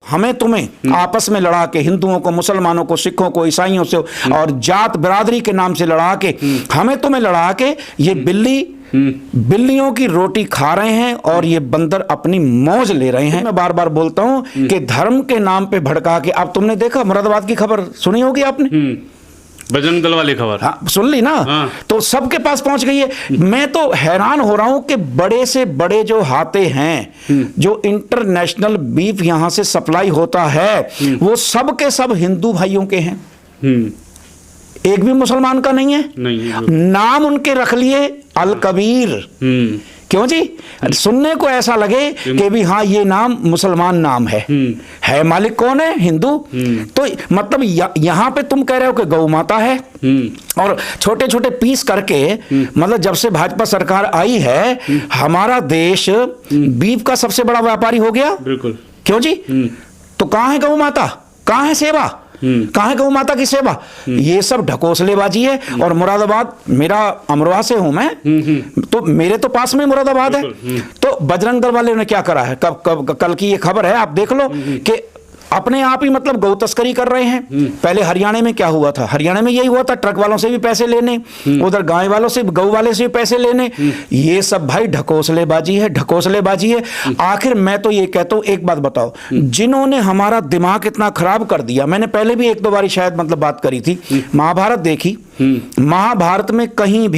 हमें तुम्हें आपस में लड़ा के, हिंदुओं को, मुसलमानों को, सिखों को, ईसाइयों से और जात बिरादरी के नाम से लड़ा के, हमें तुम्हें लड़ा के ये बिल्लियों की रोटी खा रहे हैं और ये बंदर अपनी मौज ले रहे हैं। मैं बार बार बोलता हूं कि धर्म के नाम पे भड़का के, अब तुमने देखा मुरादाबाद की खबर सुनी होगी आपने, बजरंग दल वाली खबर। हाँ, सुन ली ना। हाँ। तो सबके पास पहुंच गई है। मैं तो हैरान हो रहा हूं कि बड़े से बड़े जो हाथे हैं, जो इंटरनेशनल बीफ यहां से सप्लाई होता है, वो सब के सब हिंदू भाइयों के हैं, एक भी मुसलमान का नहीं है। नाम उनके रख लिए अल कबीर। क्यों जी? सुनने को ऐसा लगे कि भी हाँ ये नाम मुसलमान नाम है मालिक कौन है? हिंदू। तो मतलब यहाँ पे तुम कह रहे हो कि गौ माता है, और छोटे छोटे पीस करके, मतलब जब से भाजपा सरकार आई है, हमारा देश बीफ का सबसे बड़ा व्यापारी हो गया। बिल्कुल। क्यों जी? तो कहाँ है गौ माता, कहाँ है सेवा, कहाँ है गौ माता की सेवा? ये सब ढकोसलेबाजी है। और मुरादाबाद, मेरा अमरोहा से हूं मैं, तो मेरे तो पास में मुरादाबाद है। तो बजरंग दल वाले ने क्या करा है, कल की ये खबर है, आप देख लो कि अपने आप ही मतलब गौ तस्करी कर रहे हैं। पहले हरियाणा में क्या हुआ था? हरियाणा में यही हुआ था, ट्रक वालों से भी पैसे लेने, उधर गाय वालों से, गौ वाले से भी पैसे लेने। ये सब भाई ढकोसलेबाजी है, ढकोसलेबाजी है। आखिर मैं तो ये कहता हूं, एक बात बताओ, जिन्होंने हमारा दिमाग इतना खराब कर दिया, मैंने पहले भी एक दो बार शायद मतलब बात करी थी, महाभारत देखी, महाभारत में कहीं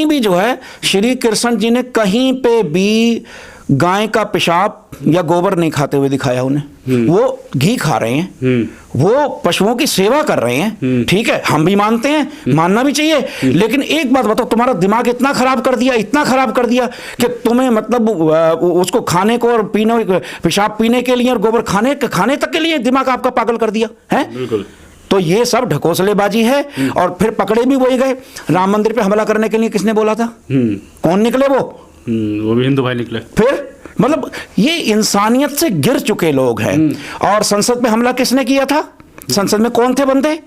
भी जो है श्री कृष्ण जी ने कहीं पे भी गाय का पेशाब या गोबर नहीं खाते हुए दिखाया उन्हें। वो घी खा रहे हैं, वो पशुओं की सेवा कर रहे हैं। ठीक है, हम भी मानते हैं, मानना भी चाहिए। लेकिन एक बात बताओ, तुम्हारा दिमाग इतना खराब कर दिया, इतना खराब कर दिया कि तुम्हें मतलब उसको खाने को और पीने, पेशाब पीने के लिए और गोबर खाने तक के लिए दिमाग आपका पागल कर दिया है। बिल्कुल। तो ये सब ढकोसलेबाजी है। और फिर पकड़े भी वही गए। राम मंदिर पे हमला करने के लिए किसने बोला था? कौन निकले? वो भी हिंदू भाई निकले। फिर मतलब ये इंसानियत से गिर चुके लोग हैं। और संसद पे हमला किसने किया था? संसद में कौन थे बंदे?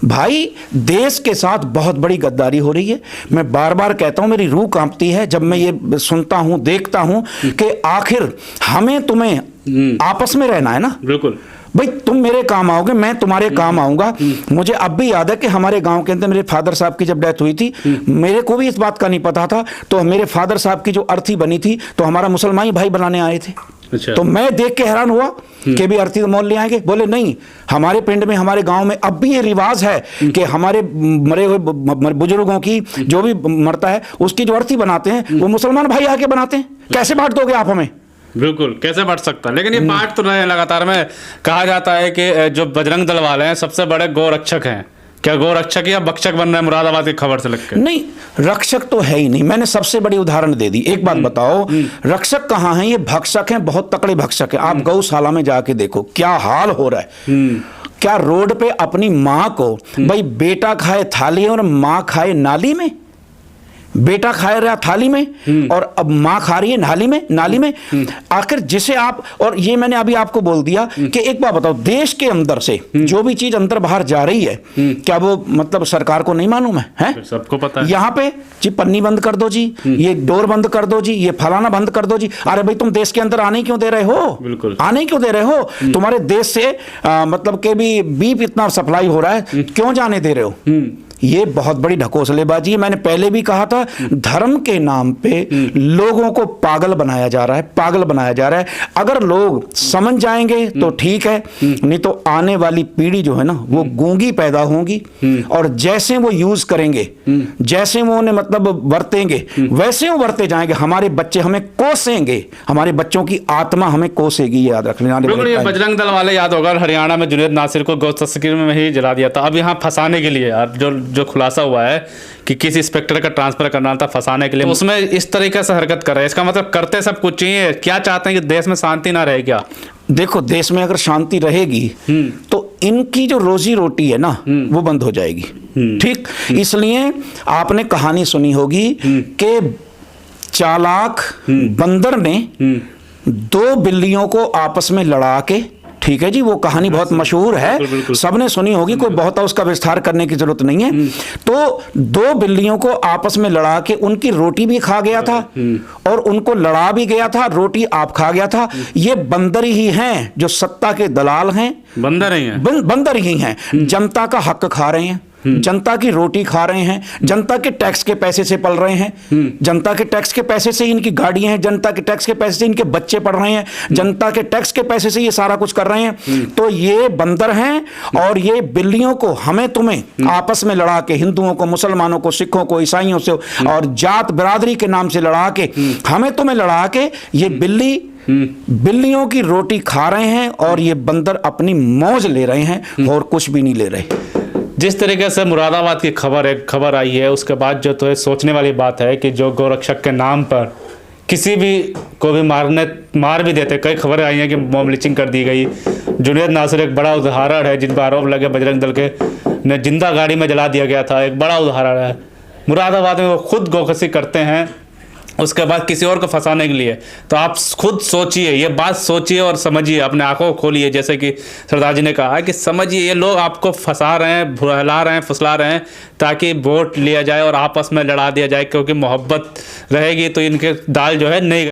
भाई, देश के साथ बहुत बड़ी गद्दारी हो रही है। मैं बार बार कहता हूं, मेरी रूह कांपती है जब मैं ये सुनता हूं, देखता हूं कि आखिर हमें तुम्हें आपस में रहना है ना। बिल्कुल भाई, तुम मेरे काम आओगे, मैं तुम्हारे काम आऊंगा। मुझे अब भी याद है कि हमारे गांव के अंदर मेरे फादर साहब की जब डेथ हुई थी, मेरे को भी इस बात का नहीं पता था, तो मेरे फादर साहब की जो अर्थी बनी थी, तो हमारा मुसलमान भाई बनाने आए थे। अच्छा। तो मैं देख के हैरान हुआ कि भी अर्थी मोल ले आएंगे। बोले नहीं, हमारे पिंड में, हमारे गांव में अब भी ये रिवाज है कि हमारे मरे हुए बुजुर्गों की जो भी मरता है, उसकी जो अर्थी बनाते हैं, वो मुसलमान भाई आके बनाते हैं। कैसे बांट दोगे आप हमें? बिल्कुल, कैसे बढ़ सकता? लेकिन ये बात तो रहे लगातार में कहा जाता है कि जो बजरंग दल वाले हैं सबसे बड़े गोरक्षक हैं। क्या गोरक्षक या भक्षक बन रहे हैं मुरादाबाद की खबर से लगकर? नहीं, रक्षक तो है ही नहीं। मैंने सबसे बड़ी उदाहरण दे दी। एक बात बताओ, रक्षक कहाँ हैं? ये भक्षक हैं, बहुत तकड़े भक्षक हैं। आप गौशाला में जाके देखो क्या हाल हो रहा है। क्या रोड पे अपनी माँ को, भाई बेटा खाए थाली और माँ खाए नाली में, बेटा खा रहा थाली में और अब मां खा रही है नाली में। आखिर जिसे आप, और ये मैंने अभी आपको बोल दिया कि एक बात बताओ, देश के अंदर से जो भी चीज अंदर बाहर जा रही है, क्या वो मतलब सरकार को नहीं मालूम है? सबको पता है। यहाँ पे जी पन्नी बंद कर दो जी, ये डोर बंद कर दो जी, ये फलाना बंद कर दो जी। अरे भाई, तुम देश के अंदर आने क्यों दे रहे हो? बिल्कुल, आने क्यों दे रहे हो? तुम्हारे देश से मतलब के भी बीफ इतना सप्लाई हो रहा है, क्यों जाने दे रहे हो? ये बहुत बड़ी ढकोसलेबाजी है। मैंने पहले भी कहा था, धर्म के नाम पे लोगों को पागल बनाया जा रहा है, पागल बनाया जा रहा है। अगर लोग समझ जाएंगे तो ठीक है, नहीं तो आने वाली पीढ़ी जो है ना, वो गूंगी पैदा होगी। और जैसे वो यूज करेंगे, जैसे वो उन्हें मतलब वर्तेंगे, वैसे वो वर्ते जाएंगे। हमारे बच्चे हमें कोसेंगे, हमारे बच्चों की आत्मा हमें कोसेगी, याद रखना। बजरंग दल वाले याद होगा, हरियाणा में जुनैद नासिर को गौ तस्करी में ही जला दिया था। अब यहाँ फंसाने के लिए जो खुलासा हुआ है कि किस इंस्पेक्टर का ट्रांसफर करना था फंसाने के लिए, तो उसमें इस तरीके से हरकत कर रहे हैं। इसका मतलब करते सब कुछ चाहिए, क्या चाहते हैं कि देश में शांति ना रहे क्या? देखो, देश में अगर शांति रहेगी तो इनकी जो रोजी रोटी है ना, वो बंद हो जाएगी। ठीक, इसलिए आपने कहानी सुनी होगी कि चालाक बंदर ने दो बिल्लियों को आपस में लड़ा के ठीक है जी, वो कहानी बहुत मशहूर है, सबने सुनी होगी, कोई बहुत उसका विस्तार करने की जरूरत नहीं है। तो दो बिल्लियों को आपस में लड़ा के उनकी रोटी भी खा गया था और उनको लड़ा भी गया था, रोटी आप खा गया था। ये बंदर ही हैं जो सत्ता के दलाल हैं, बंदर ही हैं, बंदर ही हैं, जनता का हक खा रहे हैं, जनता की रोटी खा रहे हैं, जनता के टैक्स के पैसे से पल रहे हैं, जनता के टैक्स के पैसे से इनकी गाड़ियां हैं, जनता के टैक्स के पैसे से इनके बच्चे पढ़ रहे हैं, जनता के टैक्स के पैसे से ये सारा कुछ कर रहे हैं। तो ये बंदर हैं और ये बिल्लियों को हमें तुम्हें आपस में लड़ा के, हिंदुओं को, मुसलमानों को, सिखों को, ईसाइयों से और जात बिरादरी के नाम से लड़ा के, हमें तुम्हें लड़ा के ये बिल्लियों की रोटी खा रहे हैं और ये बंदर अपनी मौज ले रहे हैं और कुछ भी नहीं ले रहे। जिस तरीके से मुरादाबाद की खबर आई है, उसके बाद जो तो है सोचने वाली बात है कि जो गौरक्षक के नाम पर किसी भी को भी मार भी देते। कई खबरें आई हैं कि मॉब लिंचिंग कर दी गई। जुनैद नासिर एक बड़ा उदाहरण है, जिन पर आरोप लगे बजरंग दल के ने जिंदा गाड़ी में जला दिया गया था, एक बड़ा उदाहरण है। मुरादाबाद में वो खुद गौकशी करते हैं, उसके बाद किसी और को फंसाने के लिए। तो आप खुद सोचिए, ये बात सोचिए और समझिए, अपने आंखों को खोलिए। जैसे कि सरदार जी ने कहा है कि समझिए, ये लोग आपको फंसा रहे हैं, भुला रहे हैं, फुसला रहे हैं ताकि वोट लिया जाए और आपस में लड़ा दिया जाए, क्योंकि मोहब्बत रहेगी तो इनके दाल जो है नहीं